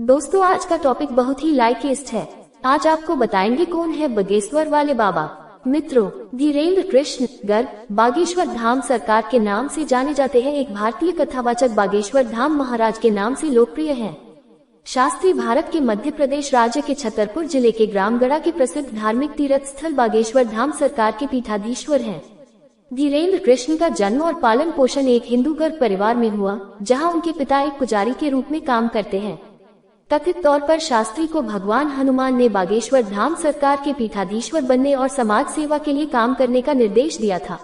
दोस्तों, आज का टॉपिक बहुत ही लाइकेस्ट है। आज आपको बताएंगे कौन है बागेश्वर वाले बाबा। मित्रों, धीरेन्द्र कृष्ण गर्ग बागेश्वर धाम सरकार के नाम से जाने जाते हैं। एक भारतीय कथावाचक बागेश्वर धाम महाराज के नाम से लोकप्रिय हैं। शास्त्री भारत के मध्य प्रदेश राज्य के छतरपुर जिले के ग्रामगढ़ा के प्रसिद्ध धार्मिक तीर्थ स्थल बागेश्वर धाम सरकार के पीठाधीश्वर हैं। धीरेन्द्र कृष्ण का जन्म और पालन पोषण एक हिंदू गर्ग परिवार में हुआ, जहां उनके पिता एक पुजारी के रूप में काम करते हैं। कथित तौर पर शास्त्री को भगवान हनुमान ने बागेश्वर धाम सरकार के पीठाधीश्वर बनने और समाज सेवा के लिए काम करने का निर्देश दिया था।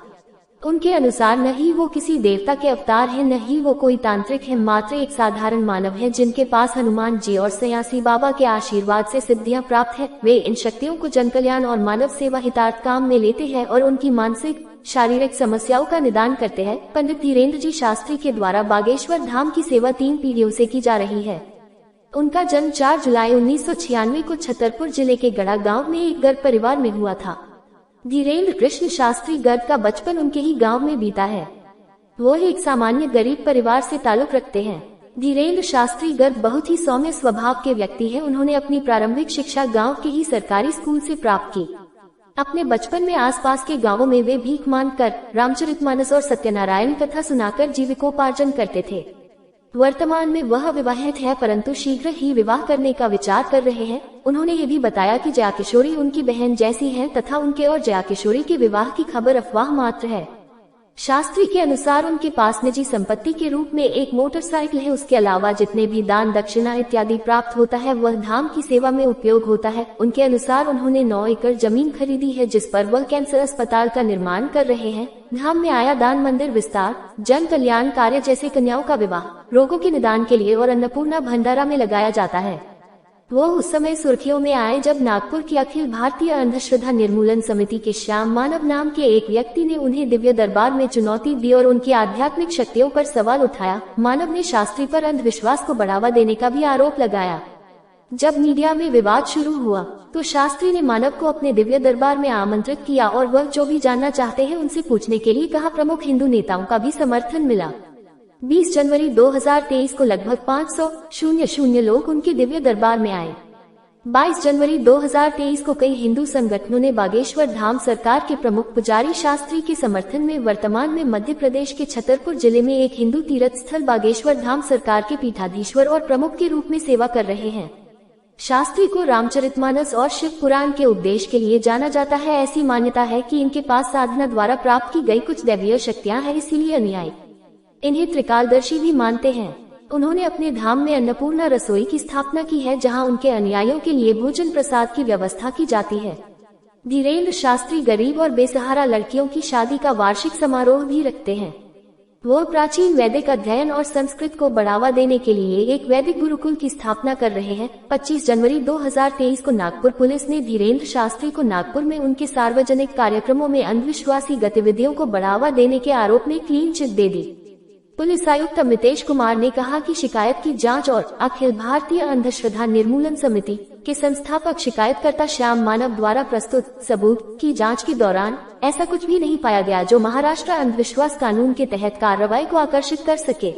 उनके अनुसार न ही वो किसी देवता के अवतार हैं, न ही वो कोई तांत्रिक है, मात्र एक साधारण मानव है जिनके पास हनुमान जी और सयासी बाबा के आशीर्वाद से सिद्धियां प्राप्त है। वे इन शक्तियों को जन कल्याण और मानव सेवा हितार्थ काम में लेते हैं और उनकी मानसिक शारीरिक समस्याओं का निदान करते हैं। पंडित धीरेन्द्र जी शास्त्री के द्वारा बागेश्वर धाम की सेवा 3 पीढ़ियों से की जा रही है। उनका जन्म 4 जुलाई 1996 को छतरपुर जिले के गढ़ा गांव में एक गर्ग परिवार में हुआ था। धीरेन्द्र कृष्ण शास्त्री गर्ग का बचपन उनके ही गांव में बीता है। वो एक सामान्य गरीब परिवार से ताल्लुक रखते हैं। धीरेन्द्र शास्त्री गर्ग बहुत ही सौम्य स्वभाव के व्यक्ति हैं। उन्होंने अपनी प्रारंभिक शिक्षा गांव के ही सरकारी स्कूल से प्राप्त की। अपने बचपन में आसपास के गांवों में वे भीख मांगकर, रामचरितमानस और सत्यनारायण कथा सुनाकर जीविकोपार्जन करते थे। वर्तमान में वह विवाहित है, परंतु शीघ्र ही विवाह करने का विचार कर रहे हैं। उन्होंने ये भी बताया कि जया किशोरी उनकी बहन जैसी हैं तथा उनके और जया किशोरी के विवाह की खबर अफवाह मात्र है। शास्त्री के अनुसार उनके पास निजी संपत्ति के रूप में एक मोटरसाइकिल है। उसके अलावा जितने भी दान दक्षिणा इत्यादि प्राप्त होता है वह धाम की सेवा में उपयोग होता है। उनके अनुसार उन्होंने 9 एकड़ जमीन खरीदी है, जिस पर वह कैंसर अस्पताल का निर्माण कर रहे हैं। धाम में आया दान, मंदिर विस्तार, जन कल्याण कार्य जैसे कन्याओं का विवाह, रोगों के निदान के लिए और अन्नपूर्णा भंडारा में लगाया जाता है। वो उस समय सुर्खियों में आए जब नागपुर की अखिल भारतीय अंधश्रद्धा निर्मूलन समिति के श्याम मानव नाम के एक व्यक्ति ने उन्हें दिव्य दरबार में चुनौती दी और उनकी आध्यात्मिक शक्तियों पर सवाल उठाया। मानव ने शास्त्री पर अंधविश्वास को बढ़ावा देने का भी आरोप लगाया। जब मीडिया में विवाद शुरू हुआ तो शास्त्री ने मानव को अपने दिव्य दरबार में आमंत्रित किया और वह जो भी जानना चाहते हैं उनसे पूछने के लिए कहा। प्रमुख हिंदू नेताओं का भी समर्थन मिला। 20 जनवरी 2023 को लगभग 500 लोग उनके दिव्य दरबार में आए। 22 जनवरी 2023 को कई हिंदू संगठनों ने बागेश्वर धाम सरकार के प्रमुख पुजारी शास्त्री के समर्थन में वर्तमान में मध्य प्रदेश के छतरपुर जिले में एक हिंदू तीर्थ स्थल बागेश्वर धाम सरकार के पीठाधीश्वर और प्रमुख के रूप में सेवा कर रहे हैं। शास्त्री को रामचरितमानस और शिव पुराण के उपदेश के लिए जाना जाता है। ऐसी मान्यता है कि इनके पास साधना द्वारा प्राप्त की गई कुछ दैवीय शक्तियां हैं, इसीलिए अनुयायी इन्हें त्रिकालदर्शी भी मानते हैं। उन्होंने अपने धाम में अन्नपूर्णा रसोई की स्थापना की है, जहां उनके अनुयायियों के लिए भोजन प्रसाद की व्यवस्था की जाती है। धीरेन्द्र शास्त्री गरीब और बेसहारा लड़कियों की शादी का वार्षिक समारोह भी रखते हैं। वो प्राचीन वैदिक अध्ययन और संस्कृत को बढ़ावा देने के लिए एक वैदिक गुरुकुल की स्थापना कर रहे हैं। 25 जनवरी 2023 को नागपुर पुलिस ने धीरेन्द्र शास्त्री को नागपुर में उनके सार्वजनिक कार्यक्रमों में अंधविश्वासी गतिविधियों को बढ़ावा देने के आरोप में क्लीन चिट दे दी। पुलिस आयुक्त अमितेश कुमार ने कहा कि शिकायत की जांच और अखिल भारतीय अंधश्रद्धा निर्मूलन समिति के संस्थापक शिकायतकर्ता श्याम मानव द्वारा प्रस्तुत सबूत की जांच के दौरान ऐसा कुछ भी नहीं पाया गया जो महाराष्ट्र अंधविश्वास कानून के तहत कार्रवाई को आकर्षित कर सके।